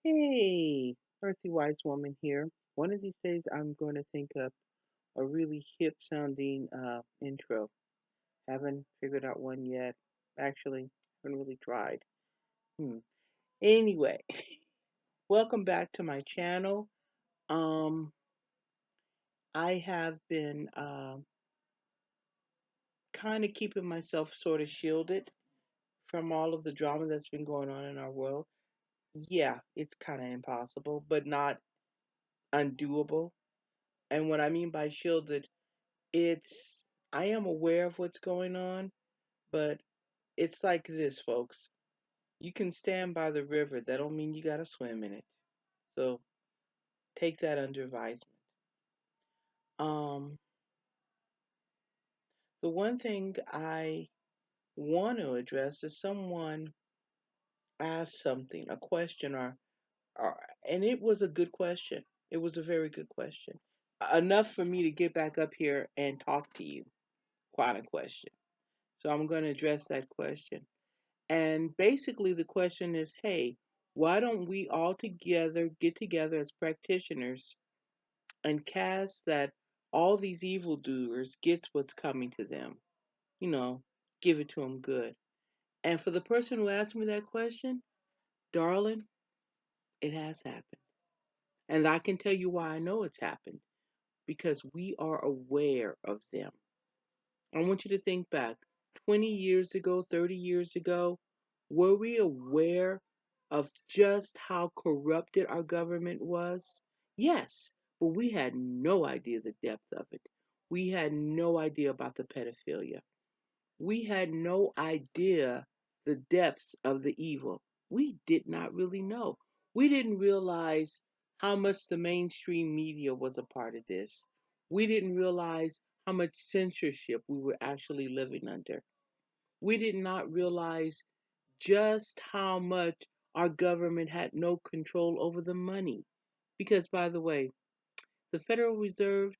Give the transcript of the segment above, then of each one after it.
Hey, Earthy Wise Woman here. One of these days, I'm going to think of a really hip sounding intro. Haven't figured out one yet. Actually, haven't really tried. Hmm. Anyway, welcome back to my channel. Um, I have been kind of keeping myself sort of shielded from all of the drama that's been going on in our world. Yeah, it's kind of impossible, but not undoable. And what I mean by shielded, it's I am aware of what's going on, but it's like this, folks. You can stand by the river. That don't mean you gotta swim in it. So take that under advisement. Um, the one thing I want to address is someone asked something, a question, or and it was a good question. It was a very good question. Enough for me to get back up here and talk to you. Quite a question. So I'm going to address that question. And basically, the question is, hey, why don't we all together get together as practitioners and cast that all these evildoers gets what's coming to them? You know, give it to them good. And for the person who asked me that question, darling, it has happened. And I can tell you why I know it's happened because we are aware of them. I want you to think back 20 years ago, 30 years ago, were we aware of just how corrupted our government was? Yes, but we had no idea the depth of it. We had no idea about the pedophilia. We had no idea the depths of the evil. We did not really know. We didn't realize how much the mainstream media was a part of this. We didn't realize how much censorship we were actually living under. We did not realize just how much our government had no control over the money. Because, by the way, the Federal Reserve,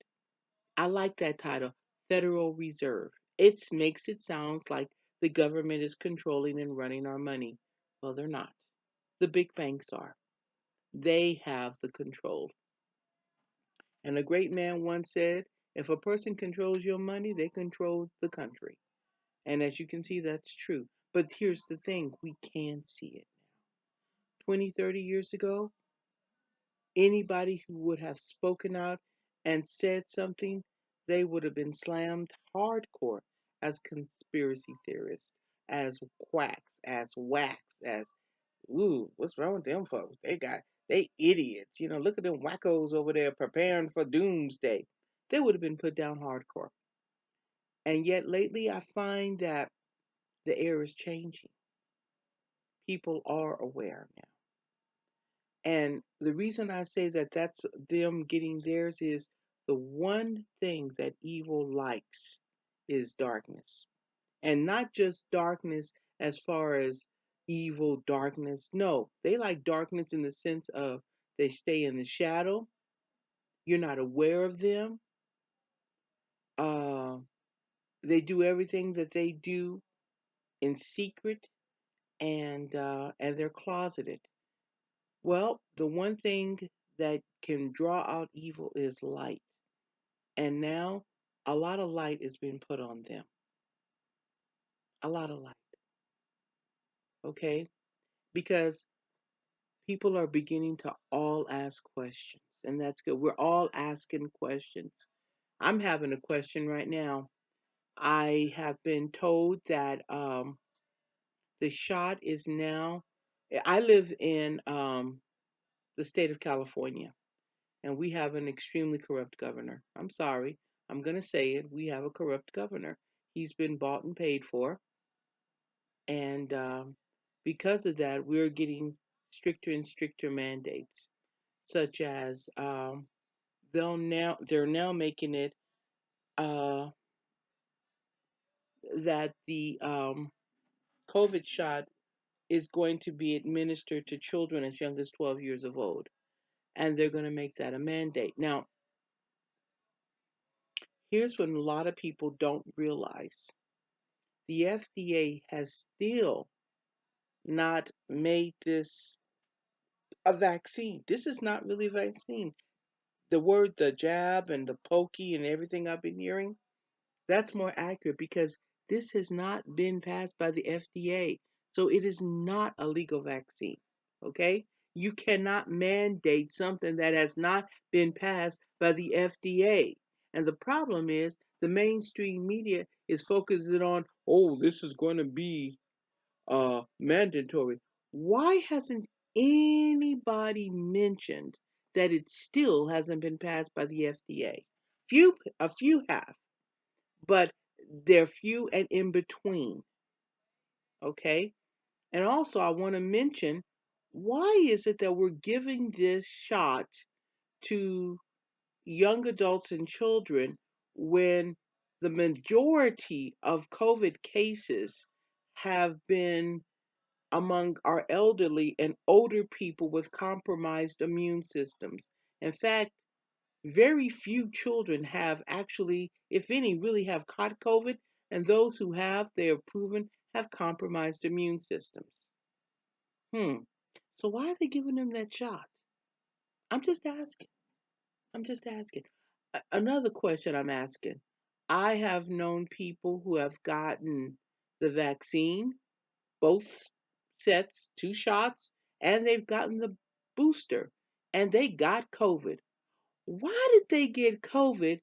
I like that title, Federal Reserve. It makes it sound like the government is controlling and running our money. Well, they're not. The big banks are. They have the control. And a great man once said, if a person controls your money, they control the country. And as you can see, that's true. But here's the thing, we can see it now. 20, 30 years ago, anybody who would have spoken out and said something, they would have been slammed hardcore as conspiracy theorists, as quacks, as whacks, as ooh, what's wrong with them folks? They idiots. You know, look at them wackos over there preparing for doomsday. They would have been put down hardcore. And yet lately I find that the air is changing. People are aware now. And the reason I say that that's them getting theirs is the one thing that evil likes is darkness. And not just darkness as far as evil darkness. No, they like darkness in the sense of they stay in the shadow. You're not aware of them. Uh, they do everything that they do in secret and they're closeted. Well, the one thing that can draw out evil is light. And now a lot of light is being put on them. A lot of light. Okay? Because people are beginning to all ask questions. And that's good. We're all asking questions. I'm having a question right now. I have been told that the shot is now. I live in the state of California, and we have an extremely corrupt governor. I'm sorry. I'm going to say it. We have a corrupt governor. He's been bought and paid for. And because of that, we're getting stricter and stricter mandates, such as they're now making it uh, that the COVID shot is going to be administered to children as young as 12 years of old, and they're going to make that a mandate. Now, here's what a lot of people don't realize: the FDA has still not made this a vaccine. This is not really a vaccine. The word, the jab and the pokey and everything I've been hearing, that's more accurate because this has not been passed by the FDA. So it is not a legal vaccine. Okay? You cannot mandate something that has not been passed by the FDA. And the problem is the mainstream media is focusing on, oh, this is going to be mandatory. Why hasn't anybody mentioned that it still hasn't been passed by the FDA? A few have, but they're few and in between. Okay, and also I want to mention, why is it that we're giving this shot to young adults and children when the majority of COVID cases have been among our elderly and older people with compromised immune systems? In fact, very few children have actually, if any, really have caught COVID, and those who have, they are proven have compromised immune systems. Hmm. So why are they giving them that shot? I'm just asking. I'm just asking. Another question I'm asking. I have known people who have gotten the vaccine, both sets, two shots, and they've gotten the booster, and they got COVID. Why did they get COVID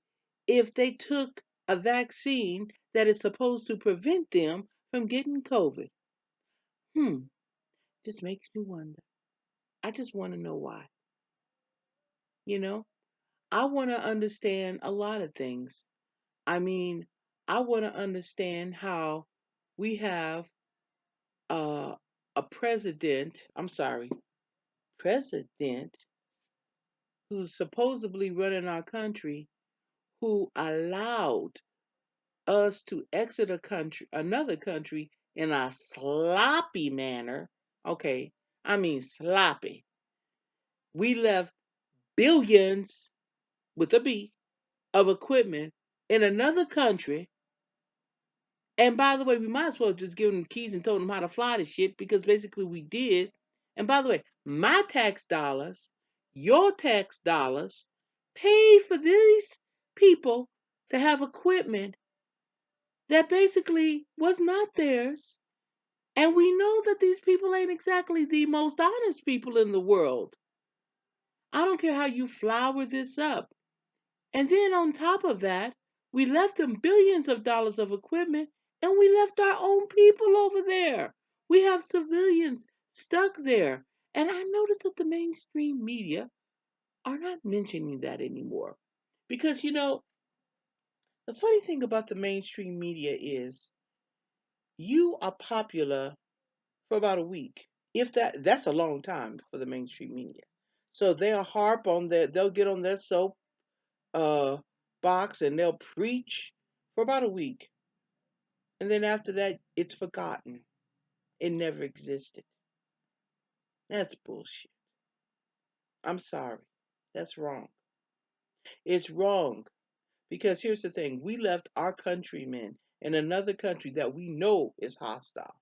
if they took a vaccine that is supposed to prevent them from getting COVID? Hmm, just makes me wonder. I just want to know why. You know, I want to understand a lot of things. I mean, I want to understand how we have uh, a president who's supposedly running our country, who allowed us to exit another country in a sloppy manner. Okay, I mean sloppy. We left billions with a B of equipment in another country. And by the way, we might as well just give them the keys and told them how to fly the shit, because basically we did. And by the way, my tax dollars, your tax dollars, paid for these people to have equipment that basically was not theirs. And we know that these people ain't exactly the most honest people in the world. I don't care how you flower this up. And then on top of that, we left them billions of dollars of equipment, and we left our own people over there. We have civilians stuck there. And I noticed that the mainstream media are not mentioning that anymore. Because, the funny thing about the mainstream media is you are popular for about a week. If that's a long time for the mainstream media. So they'll harp on they'll get on their soap uh box and they'll preach for about a week. And then after that it's forgotten. It never existed. That's bullshit. I'm sorry. That's wrong. It's wrong. Because here's the thing, we left our countrymen in another country that we know is hostile.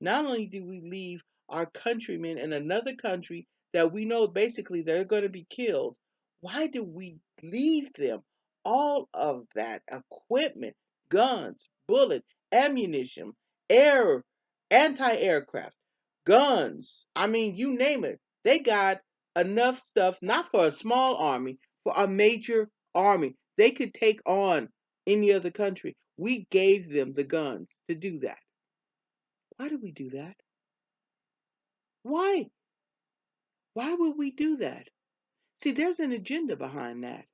Not only do we leave our countrymen in another country that we know basically they're going to be killed, why do we leave them all of that equipment, guns, bullets, ammunition, air, anti aircraft, guns? I mean, you name it. They got enough stuff, not for a small army, for a major army. They could take on any other country. We gave them the guns to do that. Why did we do that? Why? Why would we do that? See, there's an agenda behind that.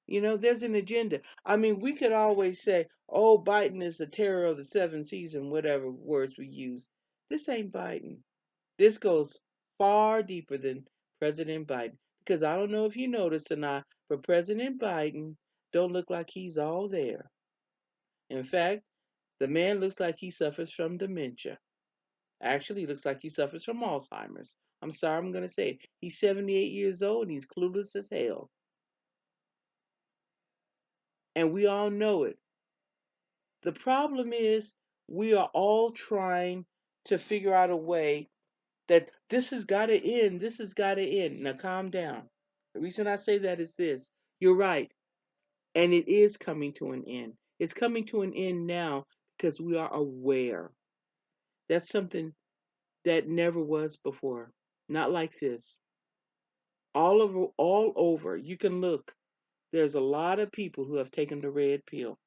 There's an agenda. I mean, we could always say, oh, Biden is the terror of the seven seas and whatever words we use. This ain't Biden. This goes far deeper than President Biden. Because I don't know if you noticed or not, but President Biden don't look like he's all there. In fact, the man looks like he suffers from dementia. Actually, he looks like he suffers from Alzheimer's. I'm sorry, I'm going to say it. He's 78 years old and he's clueless as hell. And we all know it. The problem is we are all trying to figure out a way that this has got to end. This has got to end. Now, calm down. The reason I say that is this: you're right, and it is coming to an end. It's coming to an end now because we are aware. That's something that never was before. Not like this. All over. You can look. There's a lot of people who have taken the red pill.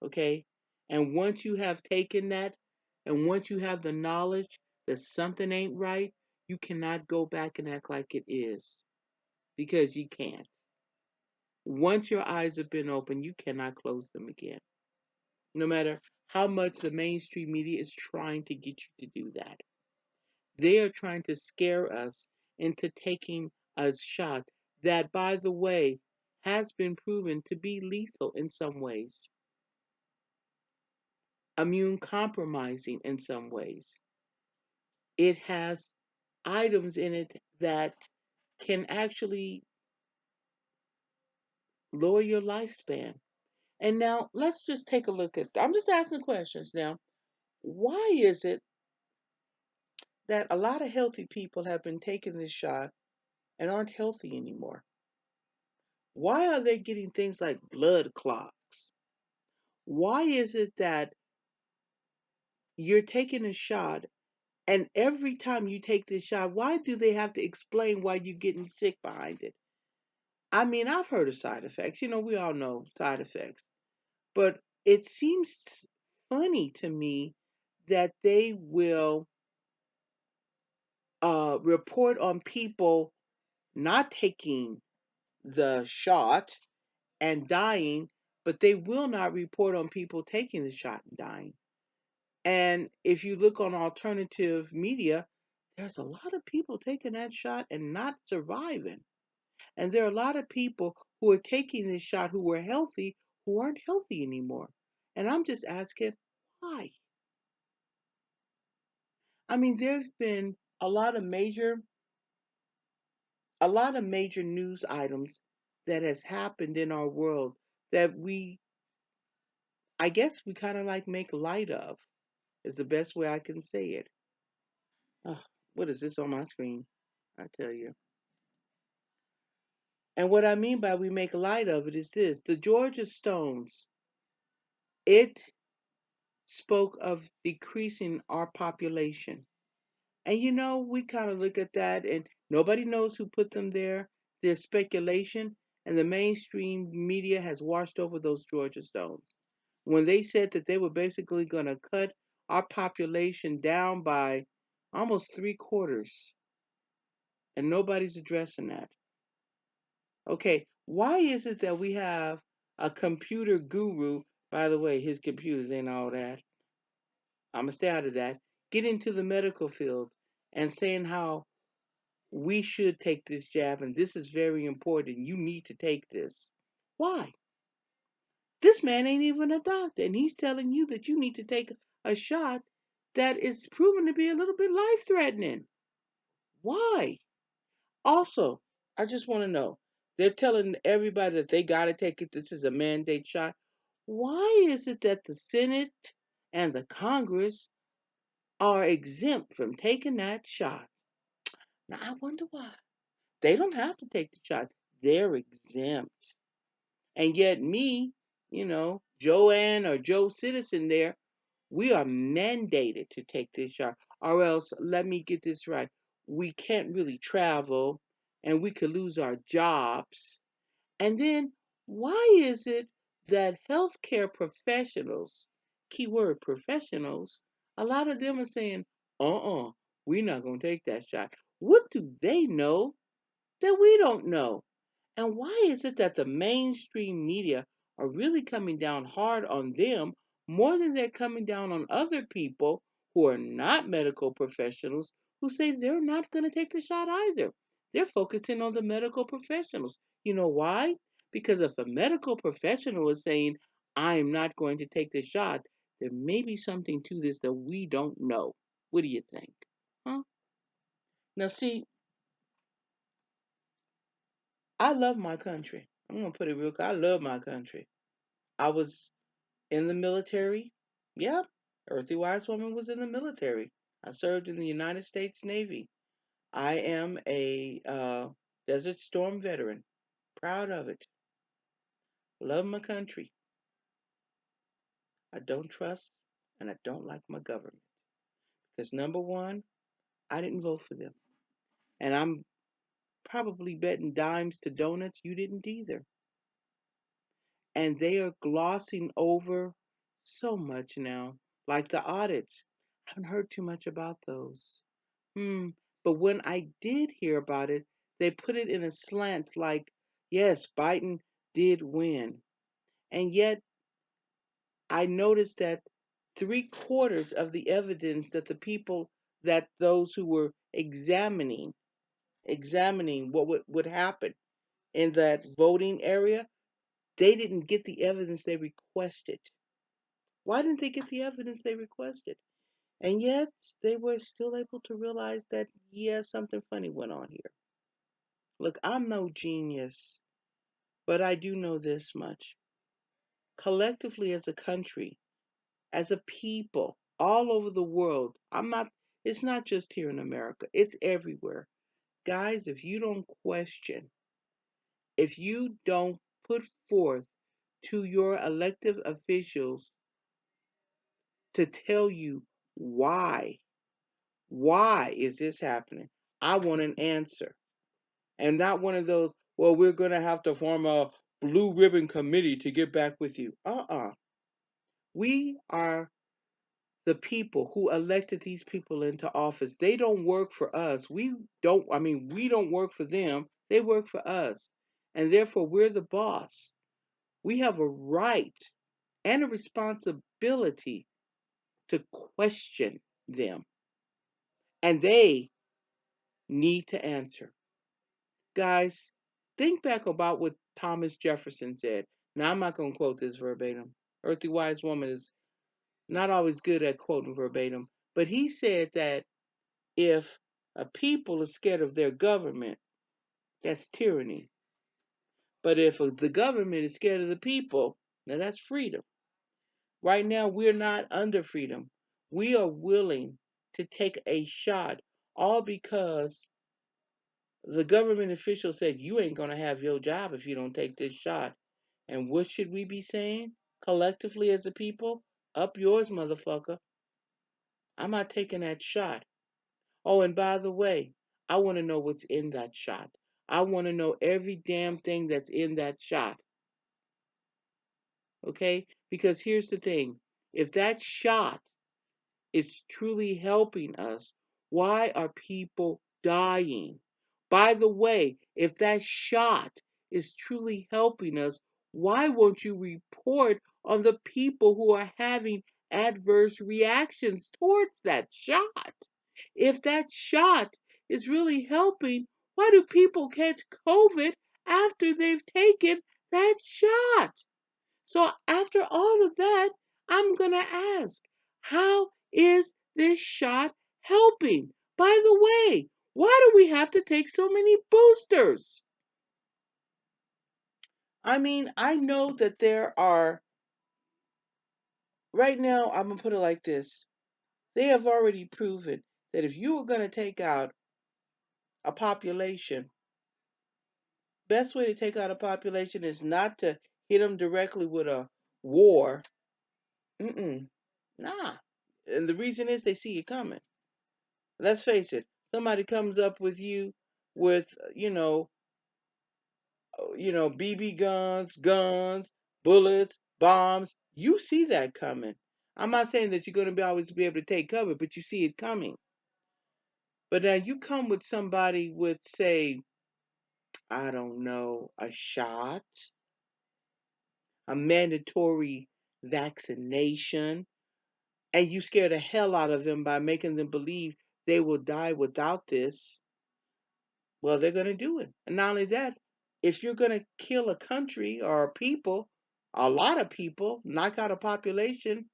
Okay? And once you have taken that, and once you have the knowledge that something ain't right, you cannot go back and act like it is. Because you can't. Once your eyes have been opened, you cannot close them again. No matter how much the mainstream media is trying to get you to do that. They are trying to scare us into taking a shot that, by the way, has been proven to be lethal in some ways, immune compromising in some ways. It has items in it that can actually lower your lifespan. And now let's just take a look at, I'm just asking questions now. Why is it that a lot of healthy people have been taking this shot and aren't healthy anymore? Why are they getting things like blood clots? Why is it that you're taking a shot and every time you take this shot, why do they have to explain why you're getting sick behind it? I mean, I've heard of side effects. We all know side effects. But it seems funny to me that they will report on people not taking the shot and dying, but they will not report on people taking the shot and dying. And if you look on alternative media, there's a lot of people taking that shot and not surviving. And there are a lot of people who are taking this shot who were healthy who aren't healthy anymore. And I'm just asking, why? I mean, there's been a lot of major news items that has happened in our world that I guess we kind of like make light of, is the best way I can say it. Oh, what is this on my screen? I tell you. And what I mean by we make light of it is this: the Georgia Stones, it spoke of decreasing our population. And we kind of look at that and nobody knows who put them there. There's speculation, and the mainstream media has washed over those Georgia Stones. When they said that they were basically going to cut our population down by almost three quarters, and nobody's addressing that. Okay, why is it that we have a computer guru? By the way, his computers ain't all that. I'm going to stay out of that. Get into the medical field and saying how we should take this jab and this is very important. You need to take this. Why? This man ain't even a doctor and he's telling you that you need to take a shot that is proven to be a little bit life threatening. Why? Also, I just want to know, they're telling everybody that they got to take it. This is a mandate shot. Why is it that the Senate and the Congress are exempt from taking that shot? Now, I wonder why. They don't have to take the shot. They're exempt. And yet me, Joanne or Joe Citizen there, we are mandated to take this shot. Or else, let me get this right. We can't really travel and we could lose our jobs. And then why is it that healthcare professionals, keyword professionals, a lot of them are saying, we're not going to take that shot. What do they know that we don't know? And why is it that the mainstream media are really coming down hard on them more than they're coming down on other people who are not medical professionals who say they're not going to take the shot either? They're focusing on the medical professionals. You know why? Because if a medical professional is saying, I'm not going to take the shot, there may be something to this that we don't know. What do you think? Huh? Now, see, I love my country. I'm going to put it real clear. I love my country. I was in the military. Yeah, Earthy Wise Woman was in the military. I served in the United States Navy. I am a Desert Storm veteran. Proud of it. Love my country. I don't trust and I don't like my government. Because number one, I didn't vote for them. And I'm probably betting dimes to donuts you didn't either. And they are glossing over so much now. Like the audits. I haven't heard too much about those. But when I did hear about it, they put it in a slant like, yes, Biden did win. And yet I noticed that three-quarters of the evidence that the people, that those who were examining what would happen in that voting area, they didn't get the evidence they requested. Why didn't they get the evidence they requested? And yet they were still able to realize that, yeah, something funny went on here. Look, I'm no genius, but I do know this much. Collectively as a country, as a people, all over the world, it's not just here in America, it's everywhere. Guys, if you don't question, if you don't put forth to your elected officials to tell you why, is this happening? I want an answer. And not one of those, well, we're going to have to form a blue ribbon committee to get back with you. We are the people who elected these people into office. They don't work for us. We don't work for them. They work for us. And therefore, we're the boss. We have a right and a responsibility to question them. And they need to answer. Guys, think back about what Thomas Jefferson said. Now, I'm not going to quote this verbatim. Earthy Wise Woman is not always good at quoting verbatim, but he said that if a people is scared of their government, that's tyranny. But if the government is scared of the people, now that's freedom. Right now, we're not under freedom. We are willing to take a shot, all because the government official said, you ain't going to have your job if you don't take this shot. And what should we be saying collectively as a people? Up yours, motherfucker. I'm not taking that shot. Oh, and by the way, I want to know what's in that shot. I want to know every damn thing that's in that shot. Okay? Because here's the thing, if that shot is truly helping us, why are people dying? By the way, if that shot is truly helping us, why won't you report on the people who are having adverse reactions towards that shot? If that shot is really helping, why do people catch COVID after they've taken that shot? So after all of that, I'm going to ask, how is this shot helping? By the way, why do we have to take so many boosters? I mean, I know that there are, right now, I'm going to put it like this. They have already proven that if you were going to take out a population, best way to take out a population is not to hit them directly with a war. Mm-mm. Nah. And the reason is they see it coming. Let's face it. Somebody comes up with you with, BB guns, bullets, bombs. You see that coming. I'm not saying that you're going to be always be able to take cover, but you see it coming. But now you come with somebody with, say, I don't know, a shot, a mandatory vaccination, and you scare the hell out of them by making them believe they will die without this. Well, they're going to do it. And not only that, if you're going to kill a country or a people, a lot of people, knock out a population,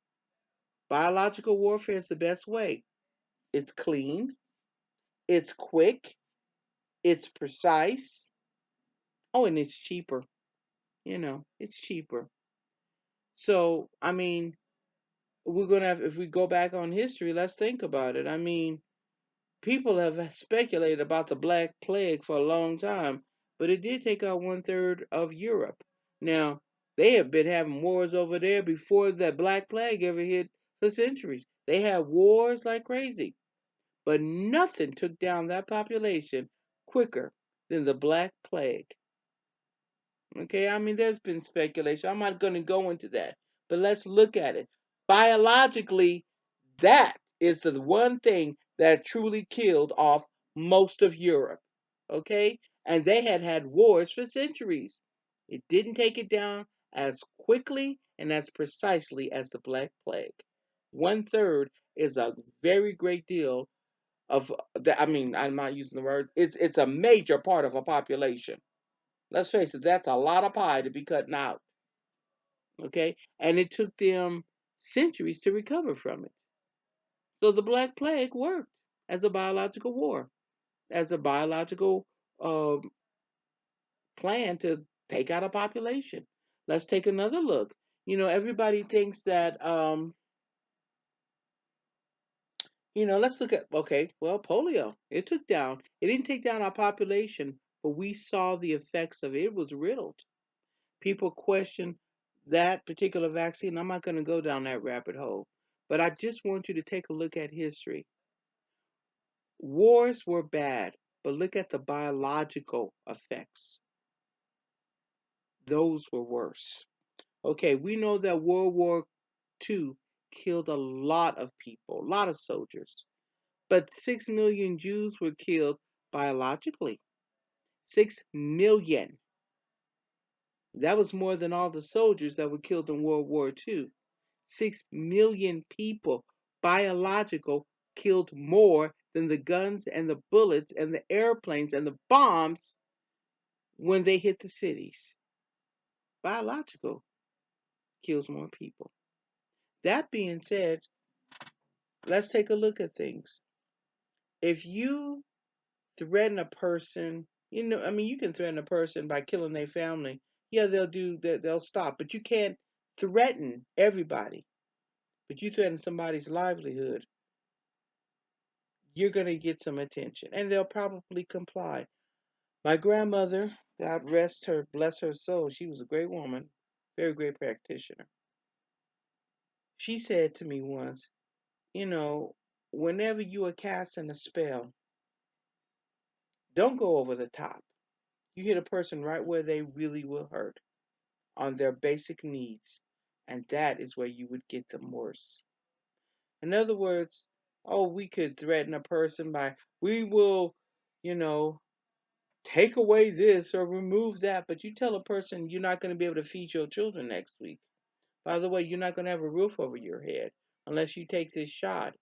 biological warfare is the best way. It's clean, it's quick, it's precise. Oh, and it's cheaper. It's cheaper. So, I mean, we're gonna have, if we go back on history, let's think about it. I mean, people have speculated about the Black Plague for a long time, but it did take out 1/3 of Europe. Now, they have been having wars over there before the Black Plague ever hit for centuries. They had wars like crazy, but nothing took down that population quicker than the Black Plague. Okay, I mean, there's been speculation. I'm not going to go into that, but let's look at it. Biologically, that is the one thing that truly killed off most of Europe. Okay, and they had had wars for centuries. It didn't take it down as quickly and as precisely as the Black Plague. 1/3 is a very great deal of the. I mean, I'm not using the word. It's a major part of a population. Let's face it, that's a lot of pie to be cutting out. Okay? And it took them centuries to recover from it. So the Black Plague worked as a biological war, as a biological um, plan to take out a population. Let's take another look. Everybody thinks that, let's look at, okay, well, polio. It didn't take down our population, but we saw the effects of it. It was riddled. People question that particular vaccine. I'm not going to go down that rabbit hole, but I just want you to take a look at history. Wars were bad, but look at the biological effects. Those were worse. Okay, we know that World War II killed a lot of people, a lot of soldiers, but 6 million Jews were killed biologically. 6 million. That was more than all the soldiers that were killed in World War II. 6 million people, biological, killed more than the guns and the bullets and the airplanes and the bombs when they hit the cities. Biological kills more people. That being said, let's take a look at things. If you threaten a person, I mean, you can threaten a person by killing their family. Yeah, they'll stop, but you can't threaten everybody. But you threaten somebody's livelihood, you're going to get some attention and they'll probably comply. My grandmother, God rest her, bless her soul, she was a great woman, very great practitioner. She said to me once, whenever you are casting a spell, don't go over the top. You hit a person right where they really will hurt, on their basic needs, and that is where you would get them worse. In other words, oh, we could threaten a person by, we will, you know, take away this or remove that, but you tell a person you're not going to be able to feed your children next week. By the way, you're not going to have a roof over your head unless you take this shot.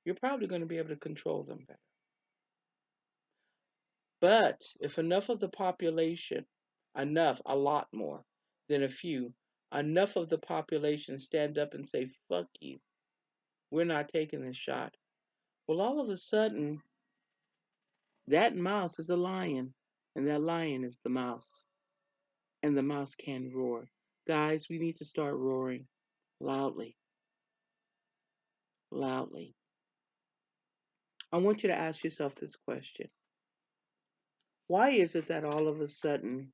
You're probably going to be able to control them better. But if enough of the population, enough, a lot more than a few, enough of the population stand up and say, fuck you, we're not taking this shot. Well, all of a sudden, that mouse is a lion, and that lion is the mouse. And the mouse can roar. Guys, we need to start roaring loudly, loudly. I want you to ask yourself this question. Why is it that all of a sudden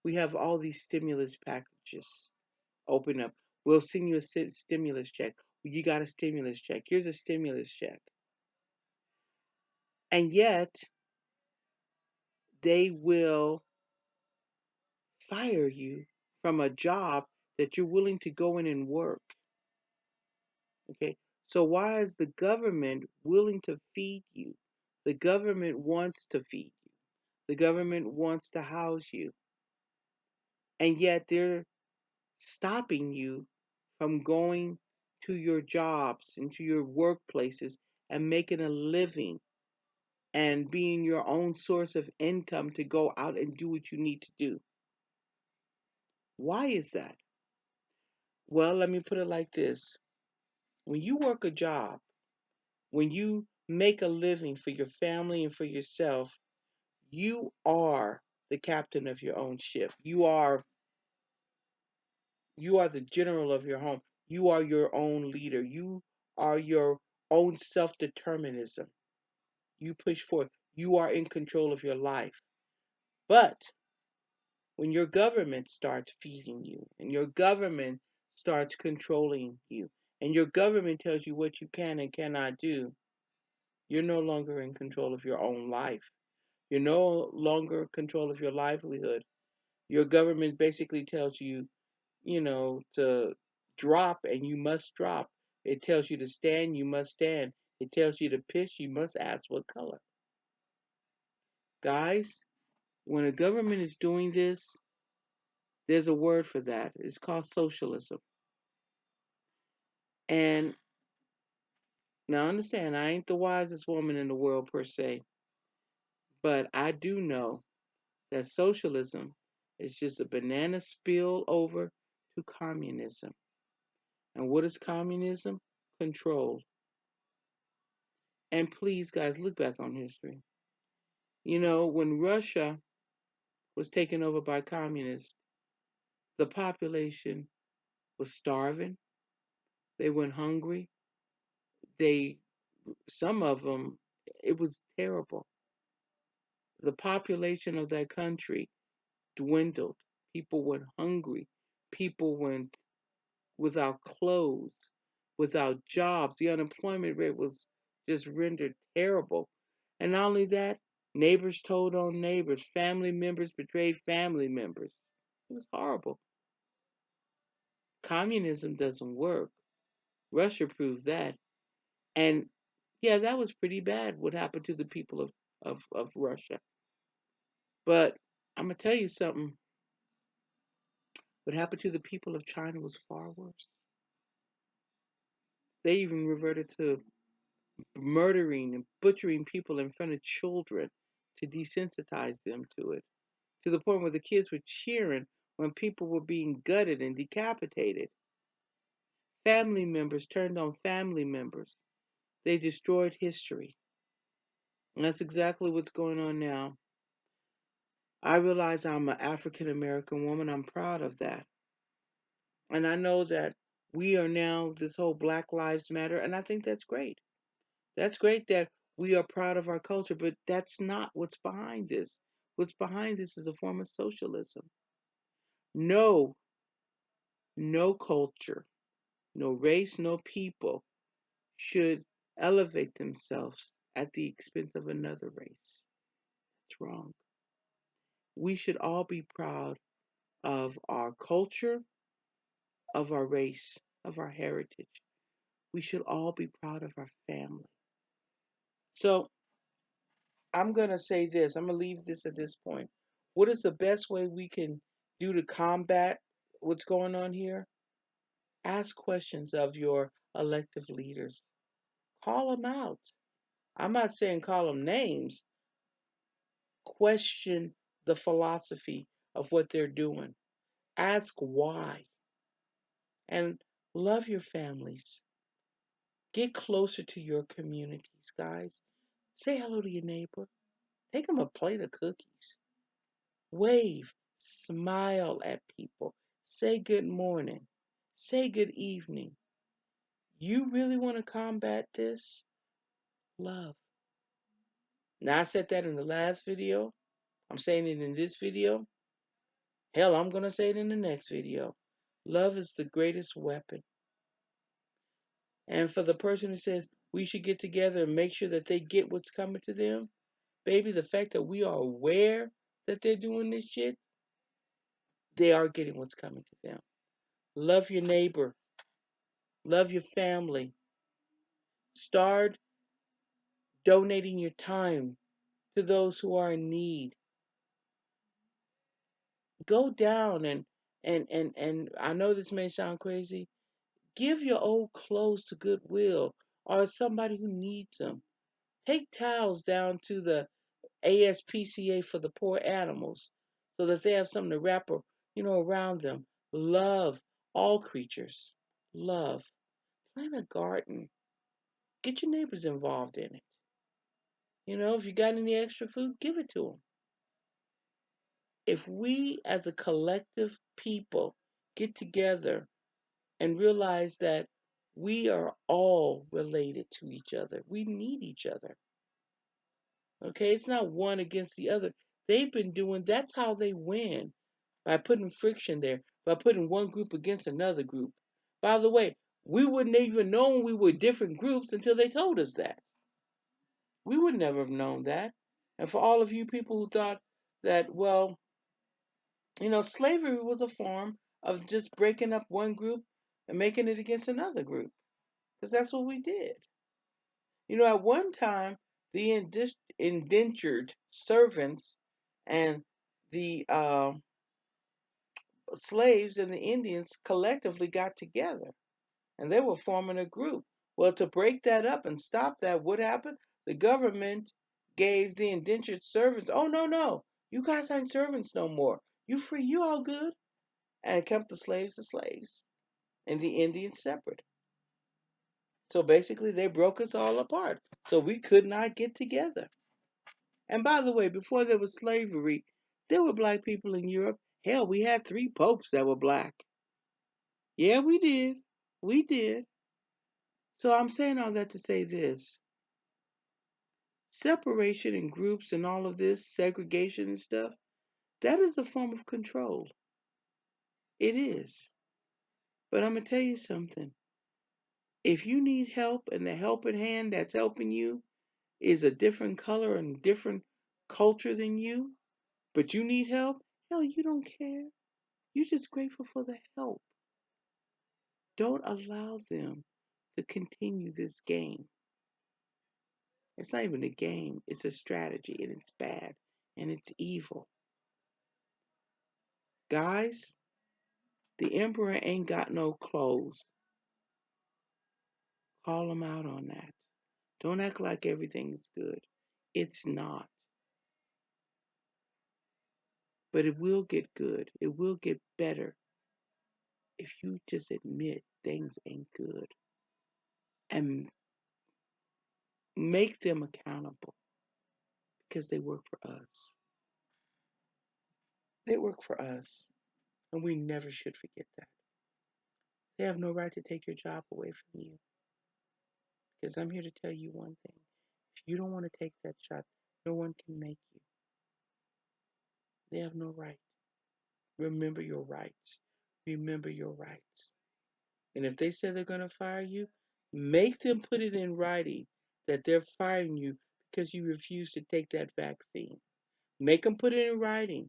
we have all these stimulus packages open up? We'll send you a stimulus check. You got a stimulus check. Here's a stimulus check. And yet, they will fire you from a job that you're willing to go in and work. Okay, so why is the government willing to feed you? The government wants to feed you. The government wants to house you. And yet they're stopping you from going to your jobs and to your workplaces and making a living and being your own source of income to go out and do what you need to do. Why is that? Well, let me put it like this. When you work a job, when you make a living for your family and for yourself, you are the captain of your own ship. You are the general of your home. You are your own leader. You are your own self-determinism. You push forward. You are in control of your life. But when your government starts feeding you and your government starts controlling you and your government tells you what you can and cannot do, you're no longer in control of your own life. You're no longer in control of your livelihood. Your government basically tells you, to drop and you must drop. It tells you to stand, you must stand. It tells you to piss, you must ask what color. Guys, when a government is doing this, there's a word for that. It's called socialism. And now understand, I ain't the wisest woman in the world per se, but I do know that socialism is just a banana spill over to communism. And what is communism? Control. And please, guys, look back on history. When Russia was taken over by communists, the population was starving. They went hungry. They, some of them, it was terrible. The population of that country dwindled. People went hungry. People went without clothes, without jobs. The unemployment rate was just rendered terrible. And not only that, neighbors told on neighbors, family members betrayed family members. It was horrible. Communism doesn't work. Russia proved that. And yeah, that was pretty bad what happened to the people of Russia. But I'm going to tell you something. What happened to the people of China was far worse. They even reverted to murdering and butchering people in front of children to desensitize them to it, to the point where the kids were cheering when people were being gutted and decapitated. Family members turned on family members. They destroyed history. And that's exactly what's going on now. I realize I'm an African American woman. I'm proud of that. And I know that we are now this whole Black Lives Matter, and I think that's great. That's great that we are proud of our culture, but that's not what's behind this. What's behind this is a form of socialism. No, no culture, no race, no people should elevate themselves at the expense of another race. It's wrong. We should all be proud of our culture, of our race, of our heritage. We should all be proud of our family. So I'm going to say this. I'm going to leave this at this point. What is the best way we can do to combat what's going on here? Ask questions of your elective leaders. Call them out. I'm not saying call them names. Question the philosophy of what they're doing. Ask why. And love your families. Get closer to your communities, guys. Say hello to your neighbor. Take them a plate of cookies. Wave, smile at people. Say good morning. Say good evening. You really want to combat this? Love. Now, I said that in the last video. I'm saying it in this video. Hell, I'm going to say it in the next video. Love is the greatest weapon. And for the person who says we should get together and make sure that they get what's coming to them, baby, the fact that we are aware that they're doing this shit, they are getting what's coming to them. Love your neighbor. Love your family. Start donating your time to those who are in need. Go down and I know this may sound crazy. Give your old clothes to Goodwill or somebody who needs them. Take towels down to the ASPCA for the poor animals so that they have something to wrap around them. Love all creatures. Love. Plant a garden. Get your neighbors involved in it. If you got any extra food, give it to them. If we as a collective people get together and realize that we are all related to each other. We need each other. Okay, it's not one against the other. They've been doing that's how they win by putting friction there, by putting one group against another group. By the way, we wouldn't even know we were different groups until they told us that. We would never have known that. And for all of you people who thought that, well, slavery was a form of just breaking up one group and making it against another group, because that's what we did. At one time, the indentured servants and the slaves and the Indians collectively got together and they were forming a group. Well, to break that up and stop that, what happened? The government gave the indentured servants, oh, no, no, you guys aren't servants no more. You free, you all good. And kept the slaves and the Indians separate. So basically, they broke us all apart. So we could not get together. And by the way, before there was slavery, there were black people in Europe. Hell, we had 3 popes that were black. Yeah, we did. We did. So I'm saying all that to say this. Separation in groups and all of this, segregation and stuff, that is a form of control. It is. But I'm going to tell you something. If you need help and the helping hand that's helping you is a different color and different culture than you, but you need help, hell, you don't care. You're just grateful for the help. Don't allow them to continue this game. It's not even a game, it's a strategy, and it's bad, and it's evil. Guys, the emperor ain't got no clothes. Call him out on that. Don't act like everything is good. It's not. But it will get good. It will get better if you just admit things ain't good and make them accountable because they work for us. They work for us, and we never should forget that. They have no right to take your job away from you because I'm here to tell you one thing. If you don't want to take that shot, no one can make you. They have no right. Remember your rights. Remember your rights. And if they say they're going to fire you, make them put it in writing that they're firing you because you refuse to take that vaccine. Make them put it in writing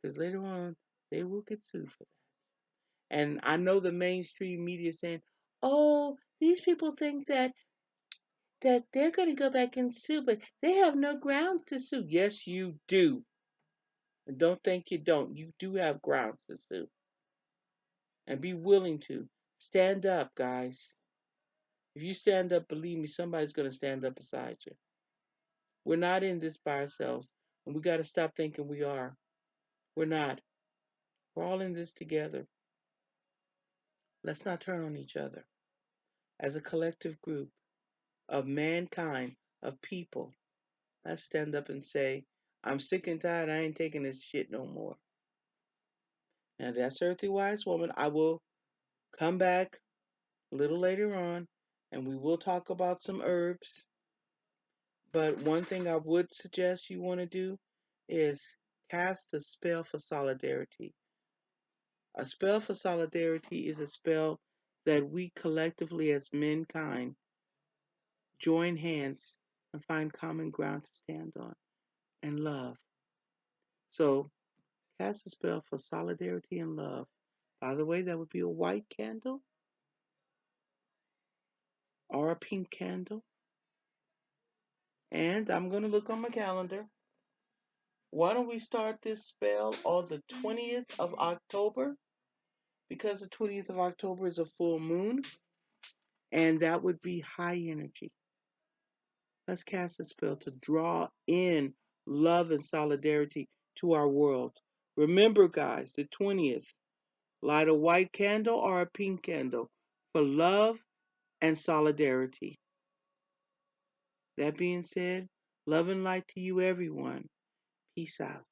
because later on they will get sued for that. And I know the mainstream media is saying, "Oh, these people think that they're going to go back and sue, but they have no grounds to sue." Yes, you do. And don't think you don't. You do have grounds to sue. And be willing to stand up, guys. If you stand up, believe me, somebody's going to stand up beside you. We're not in this by ourselves, and we got to stop thinking we are. We're not. We're all in this together. Let's not turn on each other. As a collective group of mankind, of people, let's stand up and say, I'm sick and tired. I ain't taking this shit no more. Now, that's Earthy Wise Woman. I will come back a little later on, and we will talk about some herbs. But one thing I would suggest you want to do is cast a spell for solidarity. A spell for solidarity is a spell that we collectively as mankind join hands and find common ground to stand on and love. So cast a spell for solidarity and love. By the way, that would be a white candle or a pink candle. And I'm going to look on my calendar. Why don't we start this spell on the 20th of October? Because the 20th of October is a full moon, and that would be high energy. Let's cast a spell to draw in love and solidarity to our world. Remember, guys, the 20th, light a white candle or a pink candle for love and solidarity. That being said, love and light to you, everyone. Peace out.